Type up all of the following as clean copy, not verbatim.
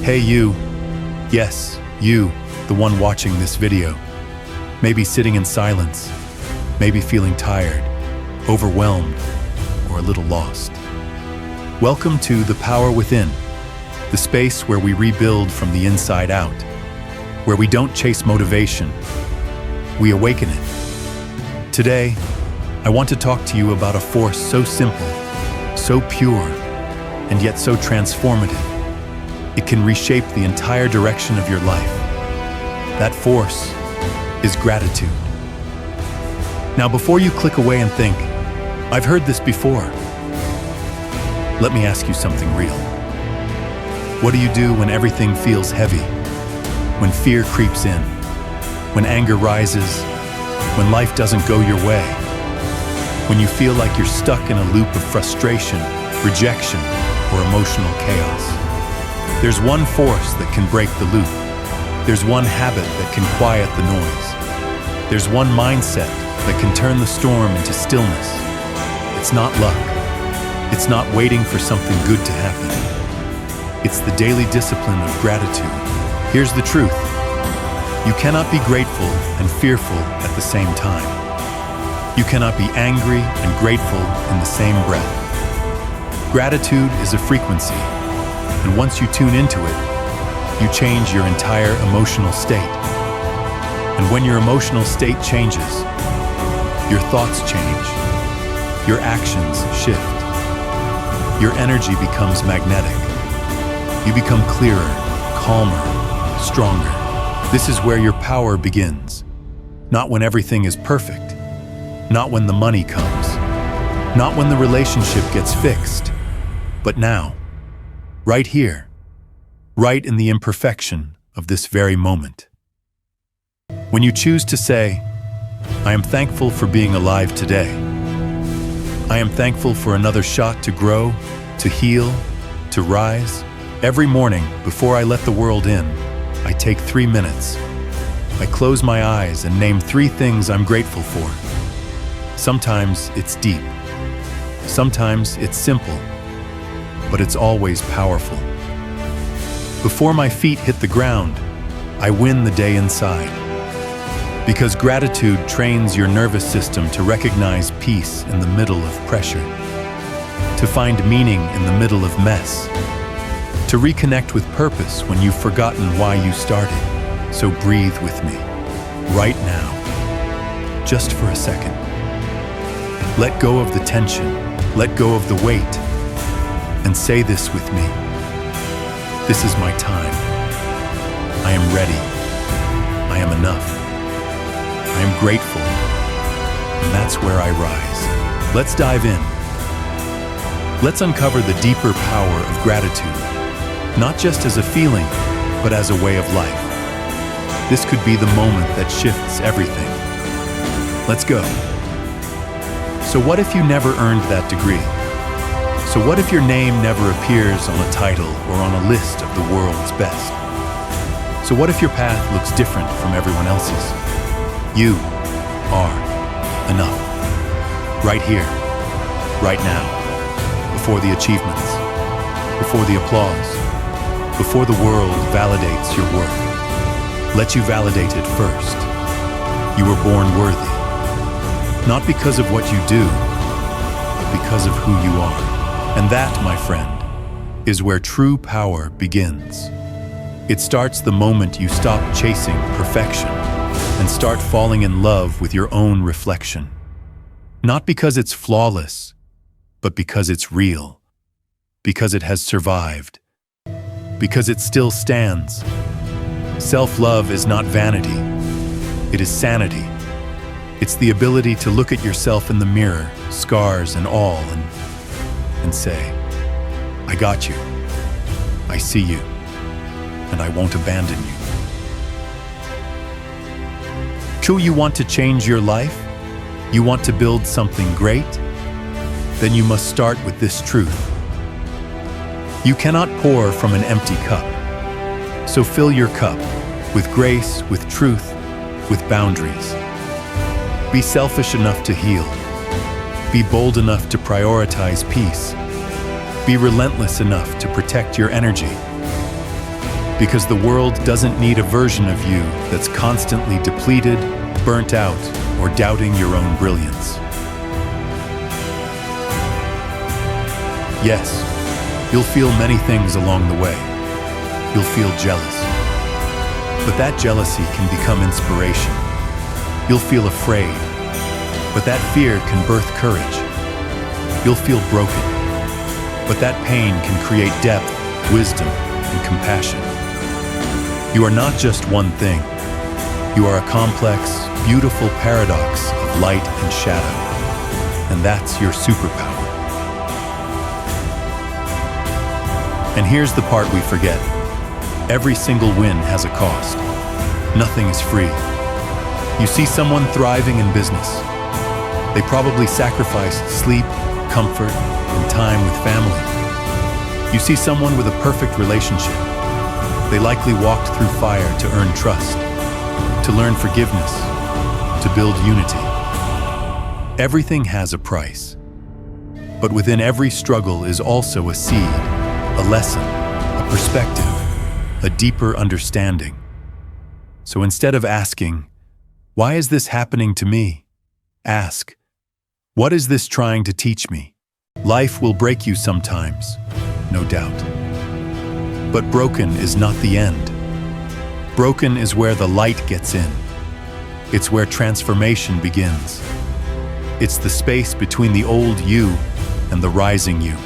Hey you, yes, you, the one watching this video. Maybe sitting in silence, maybe feeling tired, overwhelmed, or a little lost. Welcome to The Power Within, the space where we rebuild from the inside out, where we don't chase motivation, we awaken it. Today, I want to talk to you about a force so simple, so pure, and yet so transformative. It can reshape the entire direction of your life. That force is gratitude. Now, before you click away and think, I've heard this before, let me ask you something real. What do you do when everything feels heavy? When fear creeps in? When anger rises? When life doesn't go your way? When you feel like you're stuck in a loop of frustration, rejection, or emotional chaos? There's one force that can break the loop. There's one habit that can quiet the noise. There's one mindset that can turn the storm into stillness. It's not luck. It's not waiting for something good to happen. It's the daily discipline of gratitude. Here's the truth. You cannot be grateful and fearful at the same time. You cannot be angry and grateful in the same breath. Gratitude is a frequency. And once you tune into it, you change your entire emotional state. And when your emotional state changes, your thoughts change, your actions shift, your energy becomes magnetic. You become clearer, calmer, stronger. This is where your power begins. Not when everything is perfect, not when the money comes, not when the relationship gets fixed, but now. Right here, right in the imperfection of this very moment. When you choose to say, I am thankful for being alive today. I am thankful for another shot to grow, to heal, to rise. Every morning, before I let the world in, I take 3 minutes. I close my eyes and name 3 things I'm grateful for. Sometimes it's deep. Sometimes it's simple. But it's always powerful. Before my feet hit the ground, I win the day inside. Because gratitude trains your nervous system to recognize peace in the middle of pressure, to find meaning in the middle of mess, to reconnect with purpose when you've forgotten why you started. So breathe with me, right now, just for a second. Let go of the tension, let go of the weight, and say this with me. This is my time. I am ready. I am enough. I am grateful. And that's where I rise. Let's dive in. Let's uncover the deeper power of gratitude, not just as a feeling, but as a way of life. This could be the moment that shifts everything. Let's go. So what if you never earned that degree? So what if your name never appears on a title or on a list of the world's best? So what if your path looks different from everyone else's? You are enough. Right here, right now, before the achievements, before the applause, before the world validates your worth. Let you validate it first. You were born worthy, not because of what you do, but because of who you are. And that, my friend, is where true power begins. It starts the moment you stop chasing perfection and start falling in love with your own reflection. Not because it's flawless, but because it's real, because it has survived, because it still stands. Self-love is not vanity, it is sanity. It's the ability to look at yourself in the mirror, scars and all, and say, I got you, I see you, and I won't abandon you. True, you want to change your life? You want to build something great? Then you must start with this truth. You cannot pour from an empty cup. So fill your cup with grace, with truth, with boundaries. Be selfish enough to heal. Be bold enough to prioritize peace. Be relentless enough to protect your energy. Because the world doesn't need a version of you that's constantly depleted, burnt out, or doubting your own brilliance. Yes, you'll feel many things along the way. You'll feel jealous. But that jealousy can become inspiration. You'll feel afraid, but that fear can birth courage. You'll feel broken, but that pain can create depth, wisdom, and compassion. You are not just one thing. You are a complex, beautiful paradox of light and shadow, and that's your superpower. And here's the part we forget. Every single win has a cost. Nothing is free. You see someone thriving in business. They probably sacrificed sleep, comfort, and time with family. You see someone with a perfect relationship. They likely walked through fire to earn trust, to learn forgiveness, to build unity. Everything has a price. But within every struggle is also a seed, a lesson, a perspective, a deeper understanding. So instead of asking, "Why is this happening to me?" ask, "What is this trying to teach me?" Life will break you sometimes, no doubt. But broken is not the end. Broken is where the light gets in. It's where transformation begins. It's the space between the old you and the rising you.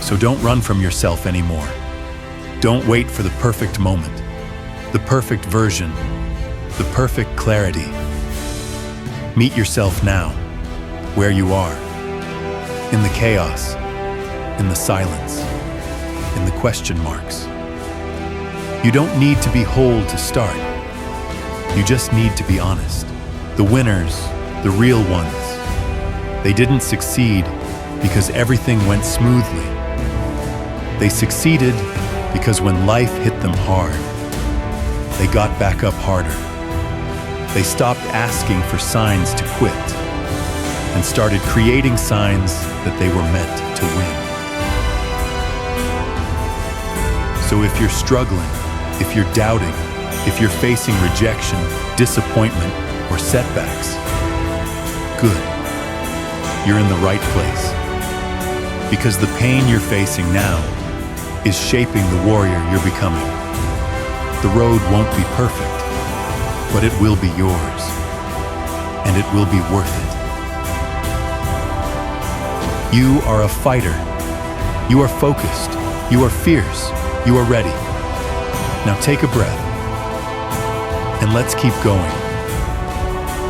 So don't run from yourself anymore. Don't wait for the perfect moment, the perfect version, the perfect clarity. Meet yourself now, where you are, in the chaos, in the silence, in the question marks. You don't need to be whole to start. You just need to be honest. The winners, the real ones, they didn't succeed because everything went smoothly. They succeeded because when life hit them hard, they got back up harder. They stopped asking for signs to quit and started creating signs that they were meant to win. So if you're struggling, if you're doubting, if you're facing rejection, disappointment, or setbacks, good. You're in the right place. Because the pain you're facing now is shaping the warrior you're becoming. The road won't be perfect, but it will be yours, and it will be worth it. You are a fighter. You are focused. You are fierce. You are ready. Now take a breath, and let's keep going.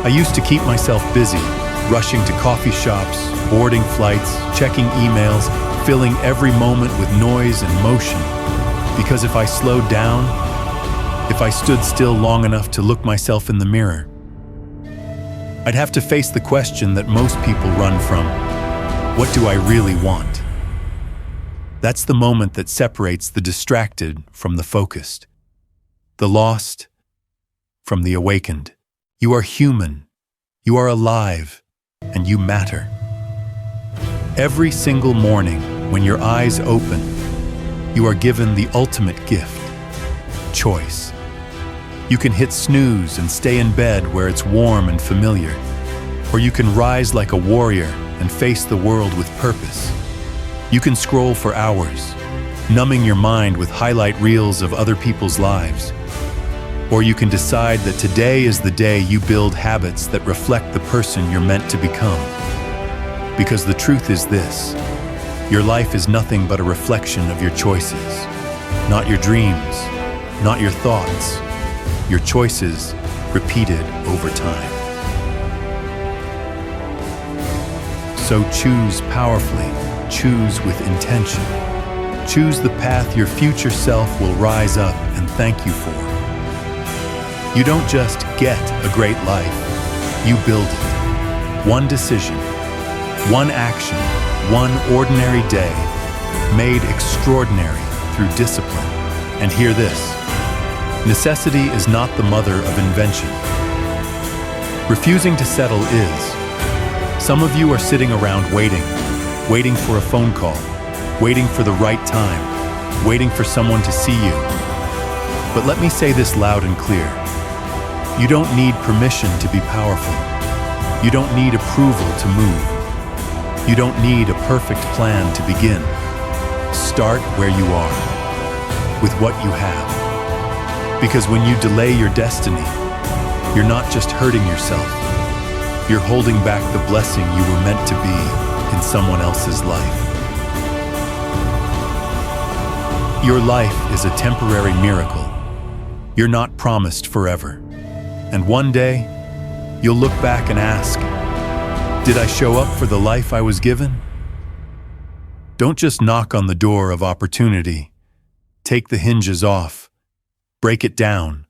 I used to keep myself busy, rushing to coffee shops, boarding flights, checking emails, filling every moment with noise and motion. Because if I slowed down, if I stood still long enough to look myself in the mirror, I'd have to face the question that most people run from. What do I really want? That's the moment that separates the distracted from the focused, the lost from the awakened. You are human, you are alive, and you matter. Every single morning, when your eyes open, you are given the ultimate gift, choice. You can hit snooze and stay in bed where it's warm and familiar, or you can rise like a warrior and face the world with purpose. You can scroll for hours, numbing your mind with highlight reels of other people's lives. Or you can decide that today is the day you build habits that reflect the person you're meant to become. Because the truth is this, your life is nothing but a reflection of your choices, not your dreams, not your thoughts, your choices repeated over time. So choose powerfully, choose with intention. Choose the path your future self will rise up and thank you for. You don't just get a great life, you build it. One decision, one action, one ordinary day, made extraordinary through discipline. And hear this, necessity is not the mother of invention. Refusing to settle is. Some of you are sitting around waiting for a phone call, waiting for the right time, waiting for someone to see you. But let me say this loud and clear. You don't need permission to be powerful. You don't need approval to move. You don't need a perfect plan to begin. Start where you are, with what you have. Because when you delay your destiny, you're not just hurting yourself. You're holding back the blessing you were meant to be in someone else's life. Your life is a temporary miracle. You're not promised forever. And one day, you'll look back and ask, did I show up for the life I was given? Don't just knock on the door of opportunity. Take the hinges off. Break it down.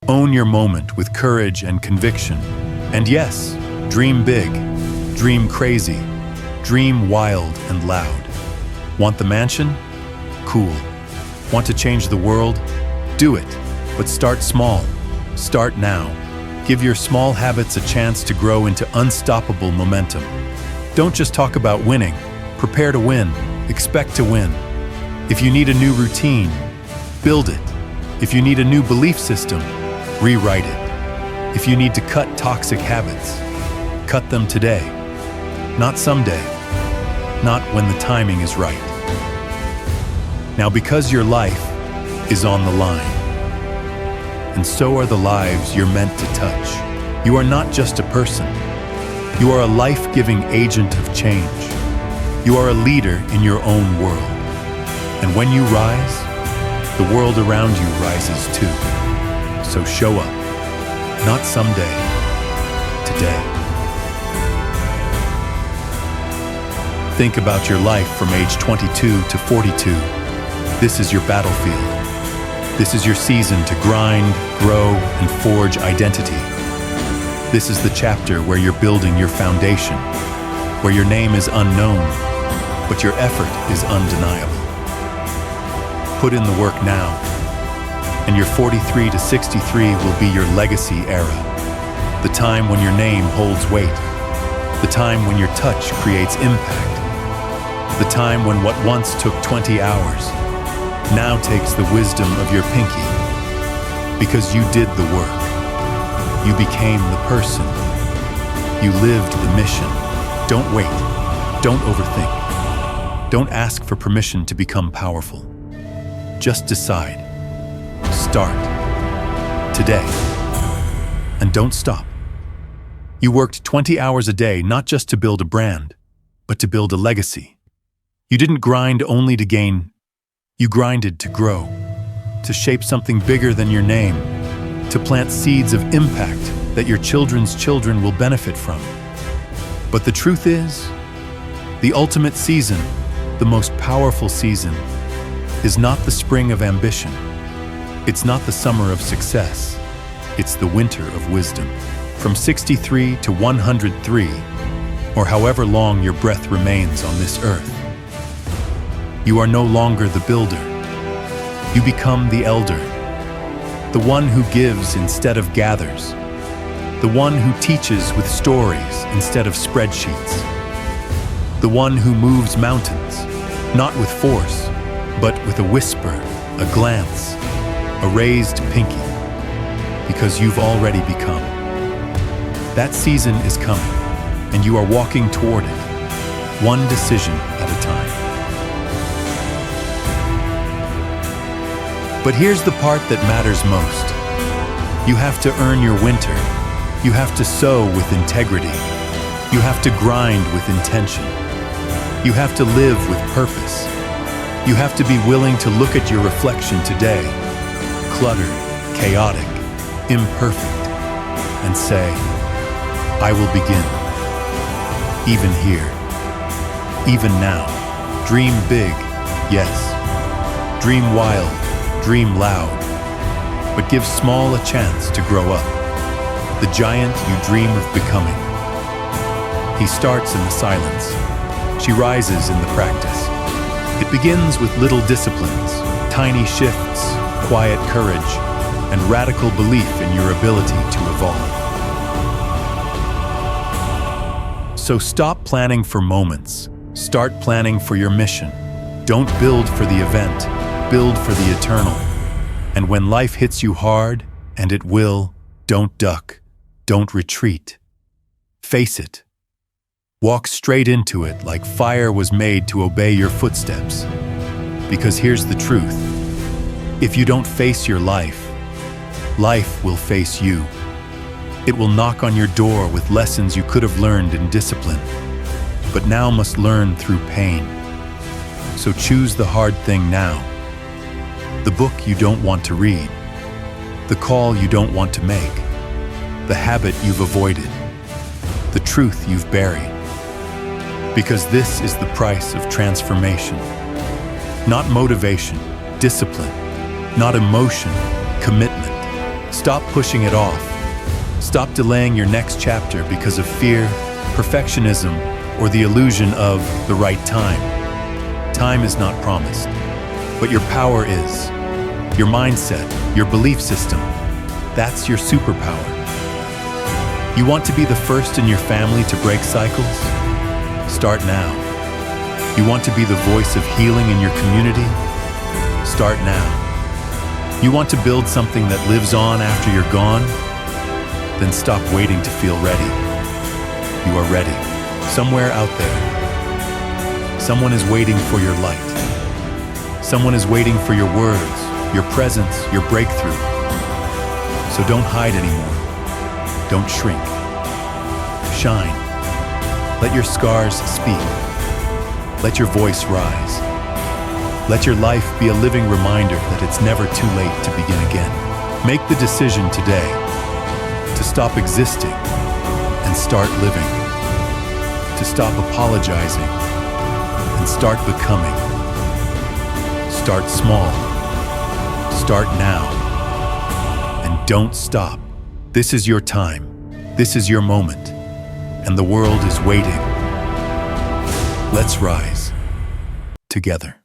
Own your moment with courage and conviction. And yes, dream big, dream crazy, dream wild and loud. Want the mansion? Cool. Want to change the world? Do it. But start small. Start now. Give your small habits a chance to grow into unstoppable momentum. Don't just talk about winning. Prepare to win. Expect to win. If you need a new routine, build it. If you need a new belief system, rewrite it. If you need to cut toxic habits, cut them today. Not someday. Not when the timing is right. Now, because your life is on the line, and so are the lives you're meant to touch. You are not just a person. You are a life-giving agent of change. You are a leader in your own world. And when you rise, the world around you rises too. So show up. Not someday. Today. Think about your life from age 22 to 42. This is your battlefield. This is your season to grind, grow, and forge identity. This is the chapter where you're building your foundation, where your name is unknown, but your effort is undeniable. Put in the work now, and your 43 to 63 will be your legacy era. The time when your name holds weight. The time when your touch creates impact. The time when what once took 20 hours now takes the wisdom of your pinky. Because you did the work. You became the person. You lived the mission. Don't wait. Don't overthink. Don't ask for permission to become powerful. Just decide. Start. Today. And don't stop. You worked 20 hours a day not just to build a brand, but to build a legacy. You didn't grind only to gain. You grinded to grow, to shape something bigger than your name, to plant seeds of impact that your children's children will benefit from. But the truth is, the ultimate season, the most powerful season, is not the spring of ambition. It's not the summer of success. It's the winter of wisdom. From 63 to 103, or however long your breath remains on this earth, you are no longer the builder. You become the elder, the one who gives instead of gathers, the one who teaches with stories instead of spreadsheets, the one who moves mountains, not with force, but with a whisper, a glance, a raised pinky, because you've already become. That season is coming, and you are walking toward it, one decision at a time. But here's the part that matters most. You have to earn your winter. You have to sow with integrity. You have to grind with intention. You have to live with purpose. You have to be willing to look at your reflection today, cluttered, chaotic, imperfect, and say, I will begin. Even here. Even now. Dream big, yes. Dream wild. Dream loud, but give small a chance to grow up. The giant you dream of becoming. He starts in the silence. She rises in the practice. It begins with little disciplines, tiny shifts, quiet courage, and radical belief in your ability to evolve. So stop planning for moments. Start planning for your mission. Don't build for the event, build for the eternal. And when life hits you hard, and it will, don't duck, don't retreat. Face it. Walk straight into it like fire was made to obey your footsteps. Because here's the truth. If you don't face your life, life will face you. It will knock on your door with lessons you could have learned in discipline, but now must learn through pain. So choose the hard thing now. The book you don't want to read, the call you don't want to make, the habit you've avoided, the truth you've buried. Because this is the price of transformation. Not motivation, discipline, not emotion, commitment. Stop pushing it off. Stop delaying your next chapter because of fear, perfectionism, or the illusion of the right time. Time is not promised, but your power is. Your mindset, your belief system, that's your superpower. You want to be the first in your family to break cycles? Start now. You want to be the voice of healing in your community? Start now. You want to build something that lives on after you're gone? Then stop waiting to feel ready. You are ready. Somewhere out there. Someone is waiting for your light. Someone is waiting for your words, your presence, your breakthrough. So don't hide anymore. Don't shrink. Shine. Let your scars speak. Let your voice rise. Let your life be a living reminder that it's never too late to begin again. Make the decision today to stop existing and start living, to stop apologizing and start becoming. Start small. Start now. And don't stop. This is your time. This is your moment. And the world is waiting. Let's rise together.